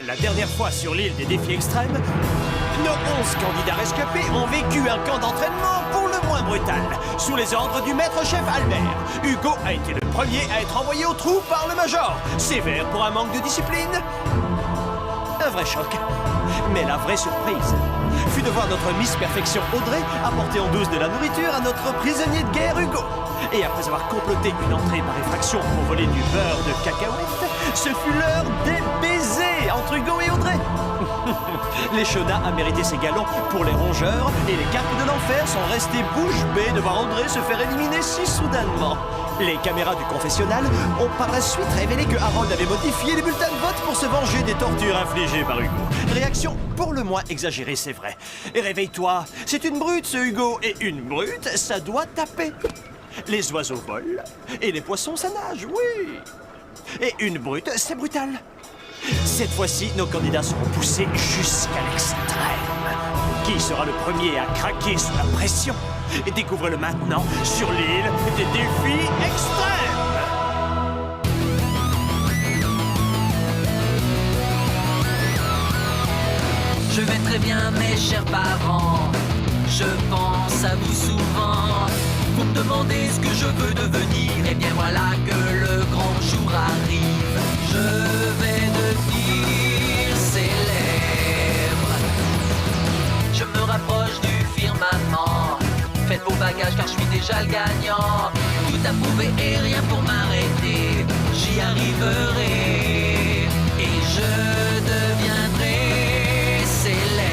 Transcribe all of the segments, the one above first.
La dernière fois sur l'île des défis extrêmes, nos 11 candidats rescapés ont vécu un camp d'entraînement pour le moins brutal, sous les ordres du maître-chef Albert. Hugo a été le premier à être envoyé au trou par le Major. Sévère pour un manque de discipline. Un vrai choc. Mais la vraie surprise fut de voir notre Miss Perfection Audrey apporter en douce de la nourriture à notre prisonnier de guerre Hugo. Et après avoir comploté une entrée par effraction pour voler du beurre de cacahuète, ce fut l'heure des baisers entre Hugo et Audrey. L'échenas a mérité ses galons pour les rongeurs et les carpes de l'enfer sont restés bouche bée de voir Audrey se faire éliminer si soudainement. Les caméras du confessionnal ont par la suite révélé que Harold avait modifié les bulletins de vote pour se venger des tortures infligées par Hugo. Réaction pour le moins exagérée, c'est vrai. Et réveille-toi, c'est une brute ce Hugo, et une brute, ça doit taper. Les oiseaux volent, et les poissons ça nage, oui. Et une brute, c'est brutal. Cette fois-ci, nos candidats seront poussés jusqu'à l'extrême. Qui sera le premier à craquer sous la pression? Et découvrez-le maintenant sur l'île des défis extrêmes. Je vais très bien, mes chers parents. Je pense à vous souvent. Vous me demandez ce que je veux devenir. Et bien voilà que le grand jour arrive. Je vais devenir célèbre. Je me rapproche du firmament. Faites vos bagages car je suis déjà le gagnant. Tout à prouver et rien pour m'arrêter. J'y arriverai. Et je deviendrai célèbre.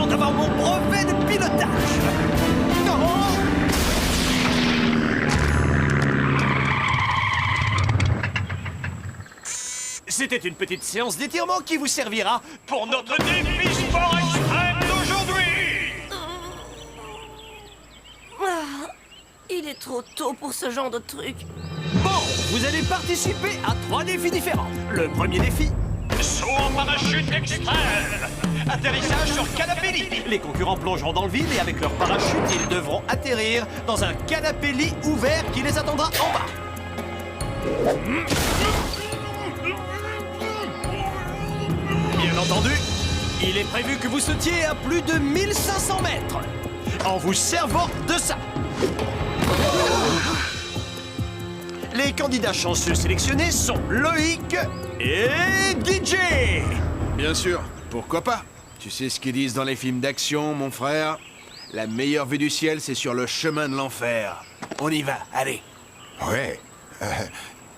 D'avoir mon brevet de pilotage. C'était une petite séance d'étirement qui vous servira pour notre défi sport extrême d'aujourd'hui. Il est trop tôt pour ce genre de truc. Bon, vous allez participer à 3 défis différents. Le premier défi, saut en parachute extrême. Atterrissage sur canapé-lit. Les concurrents plongeront dans le vide et avec leur parachute, ils devront atterrir dans un canapé-lit ouvert qui les attendra en bas. Bien entendu, il est prévu que vous sautiez à plus de 1500 mètres en vous servant de ça. Les candidats chanceux sélectionnés sont Loïc et DJ. Bien sûr, pourquoi pas? Tu sais ce qu'ils disent dans les films d'action, mon frère? La meilleure vue du ciel, c'est sur le chemin de l'enfer. On y va, allez. Ouais,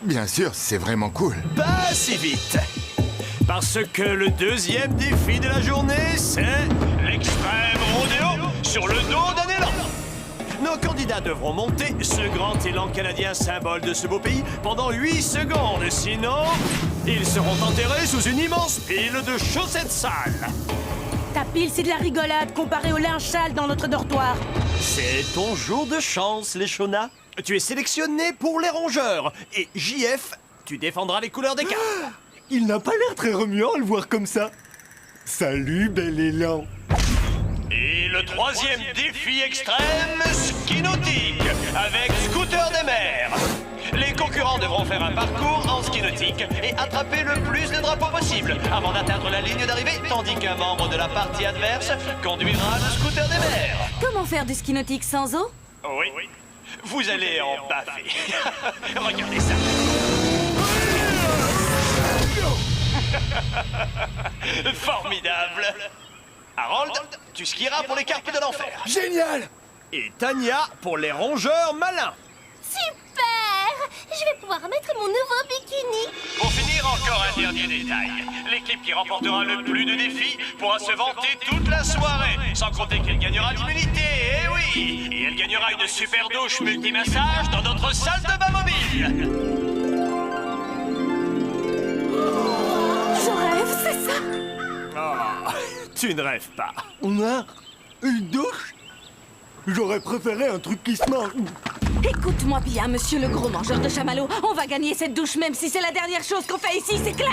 bien sûr, c'est vraiment cool. Pas si vite. Parce que le deuxième défi de la journée, c'est l'extrême rodéo sur le dos d'un élan. Nos candidats devront monter ce grand élan canadien symbole de ce beau pays pendant 8 secondes. Sinon, ils seront enterrés sous une immense pile de chaussettes sales. Ta pile, c'est de la rigolade comparée au linge sale dans notre dortoir. C'est ton jour de chance, l'échenas. Tu es sélectionné pour les rongeurs. Et JF, tu défendras les couleurs des cartes. Il n'a pas l'air très remuant à le voir comme ça. Salut, bel élan. Et le troisième défi extrême, ski nautique, avec scooter des mers. Les concurrents devront faire un parcours en ski nautique et attraper le plus de drapeaux possible avant d'atteindre la ligne d'arrivée, tandis qu'un membre de la partie adverse conduira le scooter des mers. Comment faire du ski nautique sans eau? Oui, vous allez en baffer. Regardez ça. Formidable. Harold, tu skieras pour les carpes de l'enfer. Génial! Et Tania pour les rongeurs malins. Super! Je vais pouvoir mettre mon nouveau bikini. Pour finir, encore un dernier détail. L'équipe qui remportera le plus de défis pourra se vanter toute la soirée, sans compter qu'elle gagnera l'immunité, eh oui! Et elle gagnera une super douche multimassage dans notre salle de bain mobile. Je rêve, c'est ça. Oh, tu ne rêves pas. On a une douche? J'aurais préféré un truc qui se mange. Écoute-moi bien, monsieur le gros mangeur de chamallows. On va gagner cette douche même si c'est la dernière chose qu'on fait ici, c'est clair.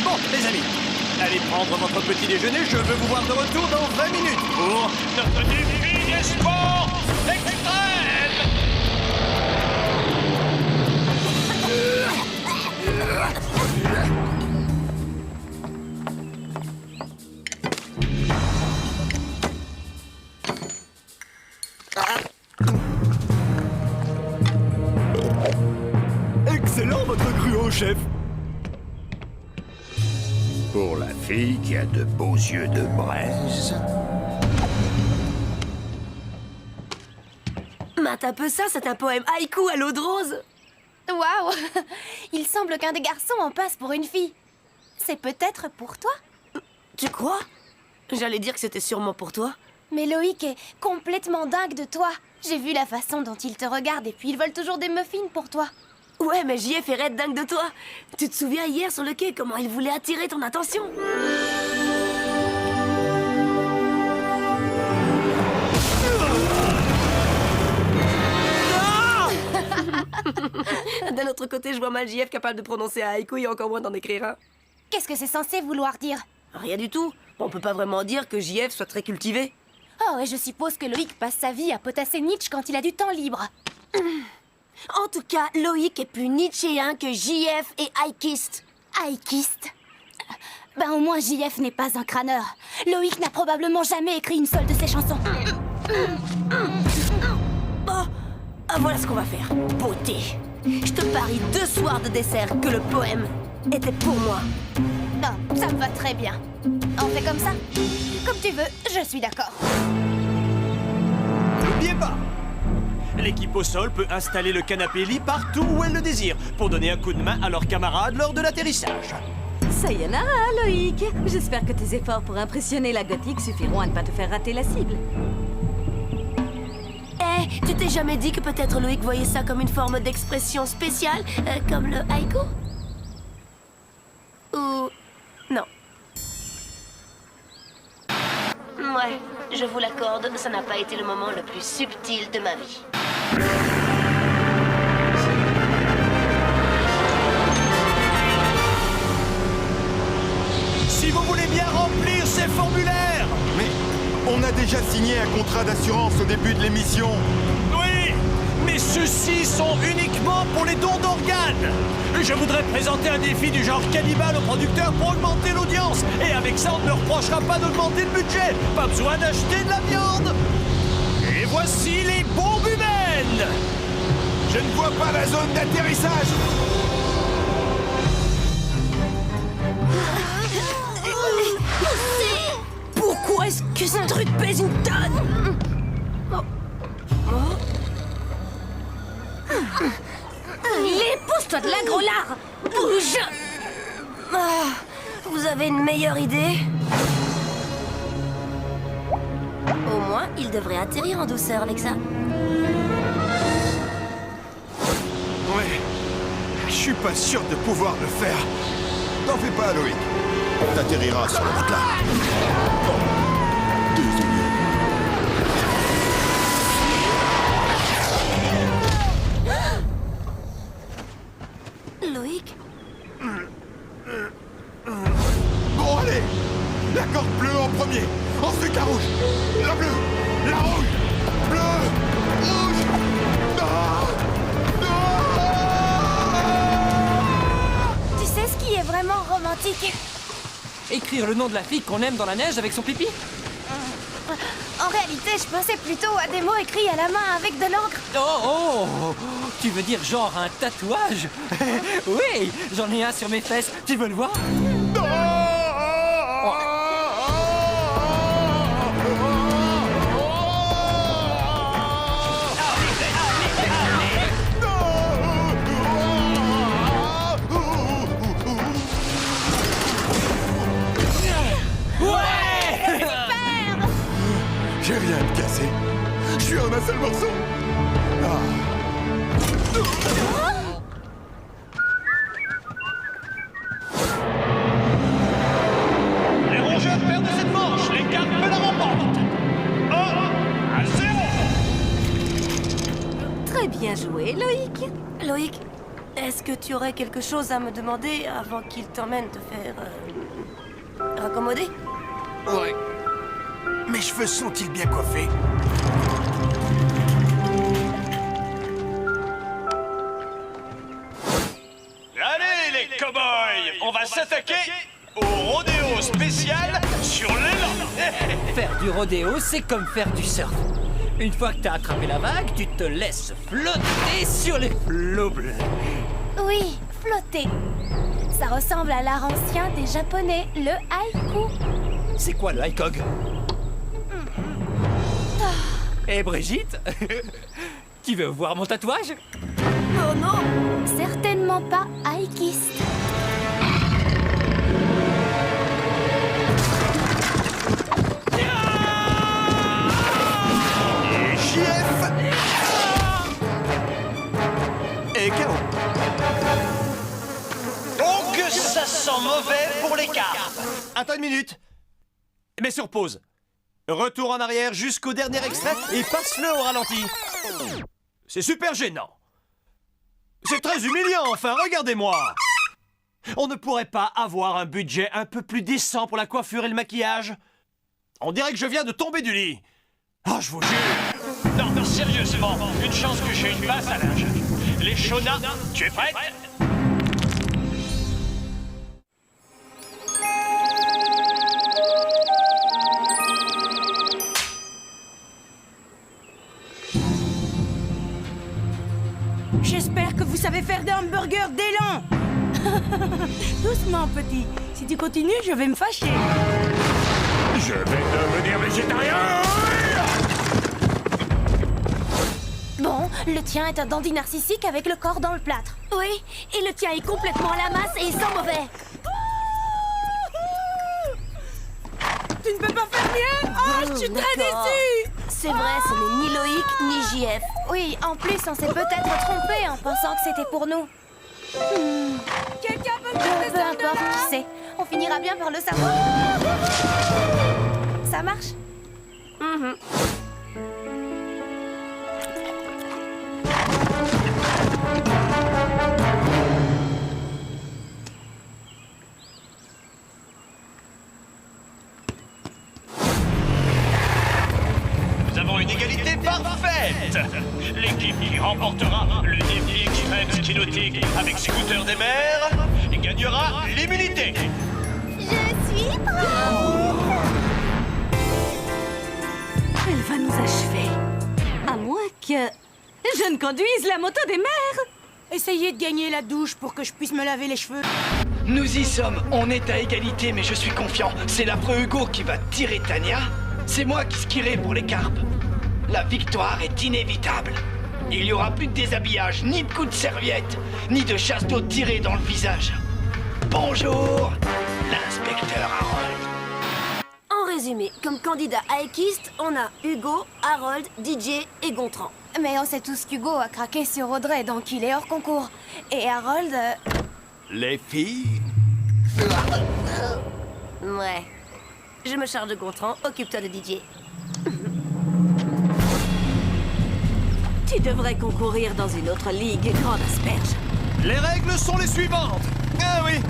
Bon, les amis, allez prendre votre petit déjeuner. Je veux vous voir de retour dans 20 minutes pour notre défi des sports extrêmes. Excellent votre gruau, chef. Pour la fille qui a de beaux yeux de braise. Mate un peu ça, c'est un poème haïku à l'eau de rose. Waouh! Il semble qu'un des garçons en passe pour une fille. C'est peut-être pour toi? Tu crois? J'allais dire que c'était sûrement pour toi. Mais Loïc est complètement dingue de toi. J'ai vu la façon dont il te regarde et puis ils veulent toujours des muffins pour toi. Ouais, mais JF est raide dingue de toi. Tu te souviens hier sur le quai comment il voulait attirer ton attention? D'un autre côté, je vois mal JF capable de prononcer un haïku et encore moins d'en écrire un. Qu'est-ce que c'est censé vouloir dire? Rien du tout. On peut pas vraiment dire que JF soit très cultivé. Oh, et je suppose que Loïc passe sa vie à potasser Nietzsche quand il a du temps libre. En tout cas, Loïc est plus nietzschéen que JF et haïkiste. Haïkiste? Ben au moins JF n'est pas un crâneur. Loïc n'a probablement jamais écrit une seule de ses chansons. Voilà ce qu'on va faire. Beauté. Je te parie 2 soirs de dessert que le poème était pour moi. Non, ça me va très bien. On fait comme ça? Comme tu veux, je suis d'accord. N'oubliez pas, l'équipe au sol peut installer le canapé-lit partout où elle le désire pour donner un coup de main à leurs camarades lors de l'atterrissage. Sayonara, Loïc. J'espère que tes efforts pour impressionner la gothique suffiront à ne pas te faire rater la cible. Tu t'es jamais dit que peut-être Loïc voyait ça comme une forme d'expression spéciale, comme le haïku? Ou... non. Ouais, je vous l'accorde, ça n'a pas été le moment le plus subtil de ma vie. Si vous voulez bien remplir ces formulaires. Mais on a déjà signé un contrat d'assurance au début de l'émission. Oui, mais ceux-ci sont uniquement pour les dons d'organes. Je voudrais présenter un défi du genre cannibale aux producteurs pour augmenter l'audience. Et avec ça, on ne leur reprochera pas d'augmenter le budget. Pas besoin d'acheter de la viande. Et voici les bombes humaines. Je ne vois pas la zone d'atterrissage. Pourquoi est-ce que ce truc pèse une tonne? Allez, pousse-toi de là, gros lard. Bouge. Vous avez une meilleure idée? Au moins, il devrait atterrir en douceur avec ça. Ouais, je suis pas sûr de pouvoir le faire. T'en fais pas, Loïc. T'atterriras sur le matelas. Loïc? Bon, allez. La corde bleue en premier. Ensuite la rouge. La bleue. La rouge. Bleu. Rouge. Non. Tu sais ce qui est vraiment romantique? Écrire le nom de la fille qu'on aime dans la neige avec son pipi? En réalité, réalité, je pensais plutôt à des mots écrits à la main avec de l'encre. Oh, tu veux dire genre un tatouage? Oui, j'en ai un sur mes fesses. Tu veux le voir? J'ai rien de cassé. Je suis en un seul morceau. Les rongeurs perdent cette manche, les carpes la remportent. 1-0. Très bien joué, Loïc. Loïc, est-ce que tu aurais quelque chose à me demander avant qu'il t'emmène te faire... raccommoder? Ouais. Mes cheveux sont-ils bien coiffés? Allez, les cow-boys, on va s'attaquer au rodéo spécial sur l'élan. Faire du rodéo, c'est comme faire du surf. Une fois que t'as attrapé la vague, tu te laisses flotter sur les flots bleus. Oui, flotter. Ça ressemble à l'art ancien des Japonais, le haïku. C'est quoi le haïkog? Et Brigitte, tu veux voir mon tatouage? Oh non! Certainement pas haïkiste. JF et KO. Donc ça sent mauvais pour les carpes. Attends une minute. Mets sur pause. Retour en arrière jusqu'au dernier extrait et passe-le au ralenti. C'est super gênant. C'est très humiliant, enfin, regardez-moi. On ne pourrait pas avoir un budget un peu plus décent pour la coiffure et le maquillage? On dirait que je viens de tomber du lit. Ah, je vous jure. Non, sérieusement, une chance que j'ai une basse à linge. Les Shona, tu es prête? J'espère que vous savez faire des hamburgers d'élan. Doucement, petit. Si tu continues, je vais me fâcher. Je vais devenir végétarien. Bon, le tien est un dandy narcissique avec le corps dans le plâtre. Oui, et le tien est complètement à la masse et il sent mauvais. Tu ne peux pas faire mieux? Oh, je suis très déçue. C'est vrai, ce n'est ni Loïc ni JF. Oui, en plus, on s'est peut-être trompé en pensant que c'était pour nous. Quelqu'un peut me Peu importe, qui sait. On finira bien par le savoir. Ça marche? Nous avons une égalité parfaite. L'équipe qui remportera le défi extrême ski nautique avec scooter des mers gagnera l'immunité. Je suis prête. Elle va nous achever. À moins que je ne conduise la moto des mers. Essayez de gagner la douche pour que je puisse me laver les cheveux. Nous y sommes, on est à égalité, mais je suis confiant. C'est l'affreux Hugo qui va tirer Tania. C'est moi qui skierai pour les carpes. La victoire est inévitable. Il n'y aura plus de déshabillage, ni de coups de serviette, ni de chasse d'eau tirée dans le visage. Bonjour, l'inspecteur Harold. En résumé, comme candidat haïkiste, on a Hugo, Harold, DJ et Gontran. Mais on sait tous qu'Hugo a craqué sur Audrey, donc il est hors concours. Et Harold... Les filles? Ouais. Je me charge de Gontran, occupe-toi de DJ. Tu devrais concourir dans une autre ligue, grande asperge. Les règles sont les suivantes. Ah oui,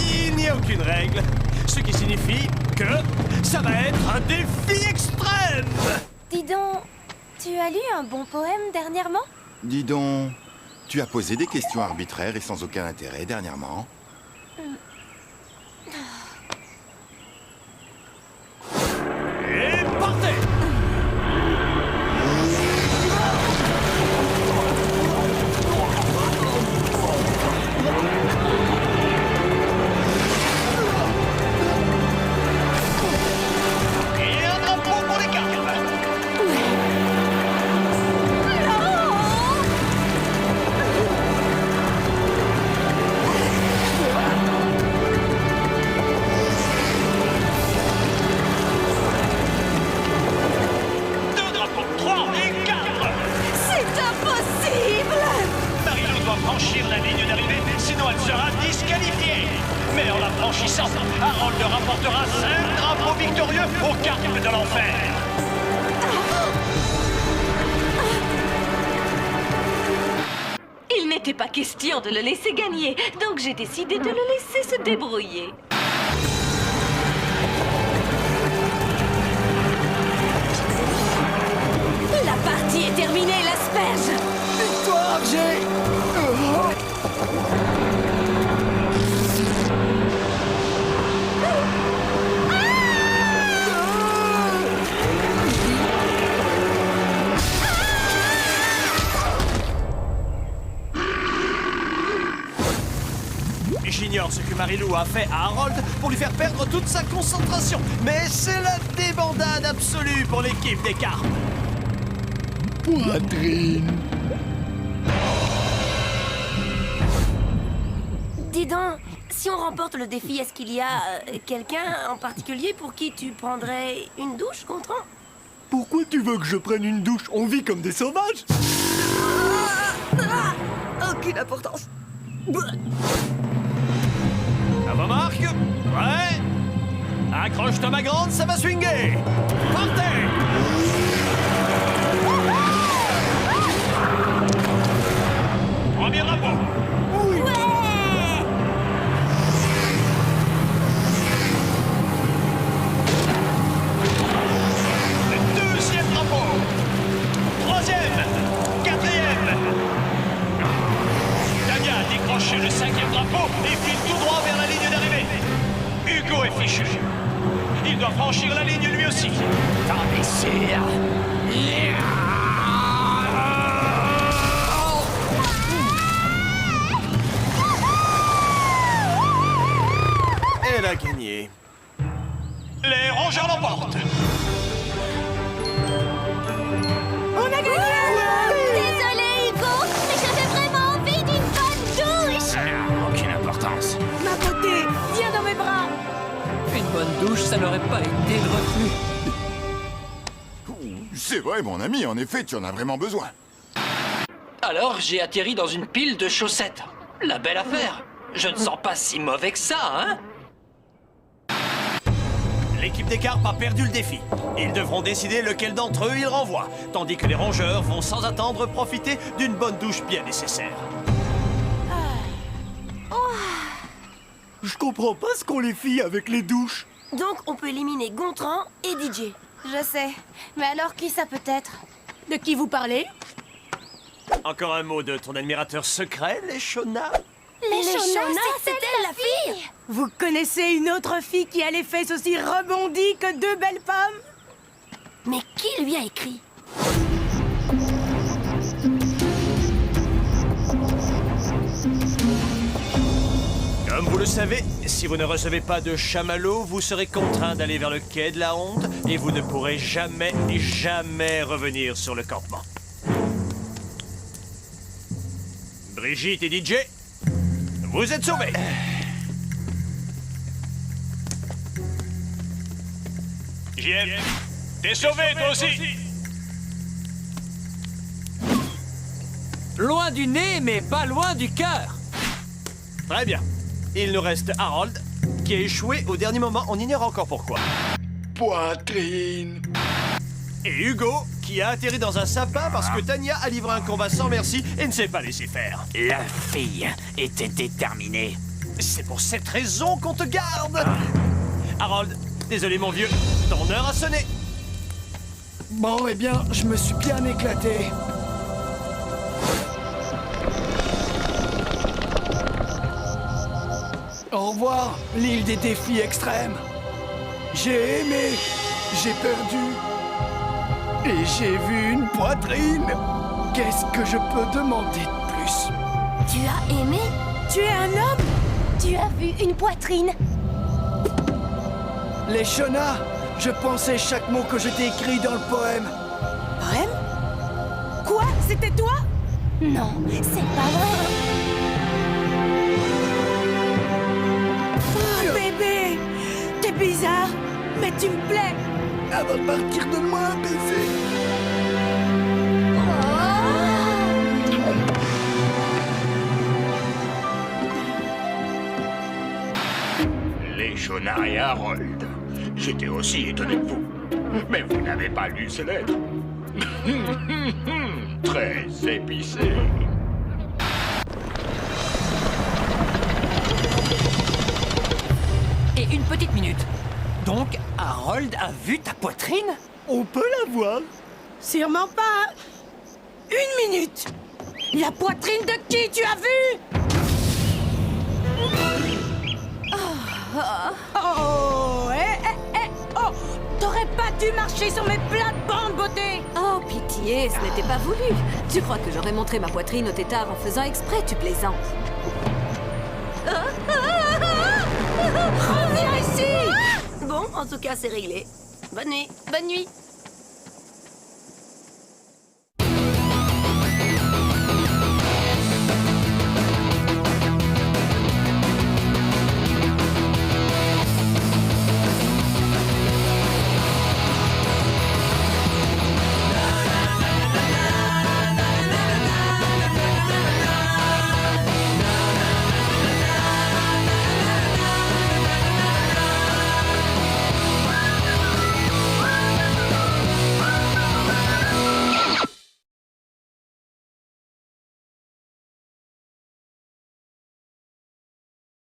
il n'y a aucune règle. Ce qui signifie que ça va être un défi extrême. Dis donc, tu as lu un bon poème dernièrement? Dis donc, tu as posé des questions arbitraires et sans aucun intérêt dernièrement. Et partez. franchir la ligne d'arrivée, sinon elle sera disqualifiée. Mais en la franchissant, Harold rapportera 5 drapeaux victorieux aux carpes de l'enfer. Il n'était pas question de le laisser gagner, donc j'ai décidé de le laisser se débrouiller. La partie est terminée, l'asperge! Victoire, j'ai... J'ignore ce que Marilou a fait à Harold pour lui faire perdre toute sa concentration, mais c'est la débandade absolue pour l'équipe des carpes. Poitrine. Dis donc, si on remporte le défi, est-ce qu'il y a quelqu'un en particulier pour qui tu prendrais une douche, Gontran? Pourquoi tu veux que je prenne une douche? On vit comme des sauvages. Aucune importance. À vos marques, ouais. Accroche-toi ma grande, ça va swinguer. Partez. Premier drapeau. Deuxième drapeau. Troisième. Quatrième. Tania a décroché le 5e drapeau et file tout droit vers la ligne d'arrivée. Hugo est fichu. Il doit franchir la ligne lui aussi. Imbécile. Elle a gagné. Les rongeurs l'emportent. On a gagné! Désolé, Hugo, mais j'avais vraiment envie d'une bonne douche. Aucune importance. Ma beauté, viens dans mes bras! Une bonne douche, ça n'aurait pas été de reflux. C'est vrai, mon ami, en effet, tu en as vraiment besoin. Alors, j'ai atterri dans une pile de chaussettes. La belle affaire. Je ne sens pas si mauvais que ça, hein? L'équipe des carpes a perdu le défi. Ils devront décider lequel d'entre eux ils renvoient, tandis que les rongeurs vont sans attendre profiter d'une bonne douche bien nécessaire. Je comprends pas ce qu'ont les filles avec les douches. Donc, on peut éliminer Gontran et DJ. Je sais. Mais alors qui ça peut être? De qui vous parlez? Encore un mot de ton admirateur secret, les Shona? Les Shona, c'était la fille. Vous connaissez une autre fille qui a les fesses aussi rebondies que deux belles femmes? Mais qui lui a écrit? Comme vous le savez, si vous ne recevez pas de chamallow, vous serez contraint d'aller vers le quai de la honte et vous ne pourrez jamais revenir sur le campement. Brigitte et DJ, vous êtes sauvés. JM, t'es sauvé toi aussi. Loin du nez, mais pas loin du cœur. Très bien. Il nous reste Harold, qui a échoué au dernier moment, on ignore encore pourquoi. Poitrine. Et Hugo, qui a atterri dans un sapin parce que Tania a livré un combat sans merci et ne s'est pas laissé faire. La fille était déterminée. C'est pour cette raison qu'on te garde. Harold, désolé mon vieux, ton heure a sonné. Bon, eh bien, je me suis bien éclaté. Au revoir, l'île des défis extrêmes. J'ai aimé, j'ai perdu. Et j'ai vu une poitrine. Qu'est-ce que je peux demander de plus? Tu as aimé? Tu es un homme? Tu as vu une poitrine? Les Shona, je pensais chaque mot que je t'ai écrit dans le poème. Poème? Quoi? C'était toi? Non, c'est pas vrai. Oh, bébé! T'es bizarre, mais tu me plais. Avant de partir, donne-moi un baiser. Harold. J'étais aussi étonné que vous. Mais vous n'avez pas lu ces lettres. Très épicé. Et une petite minute. Donc, Harold a vu ta poitrine? On peut la voir. Sûrement pas. Une minute. La poitrine de qui tu as vu? Oh, oh, t'aurais pas dû marcher sur mes plates-bandes, beauté. Oh, pitié, ce n'était pas voulu. Tu crois que j'aurais montré ma poitrine au tétard en faisant exprès, tu plaisantes. Reviens ici. Bon, en tout cas, c'est réglé. Bonne nuit. Bonne nuit.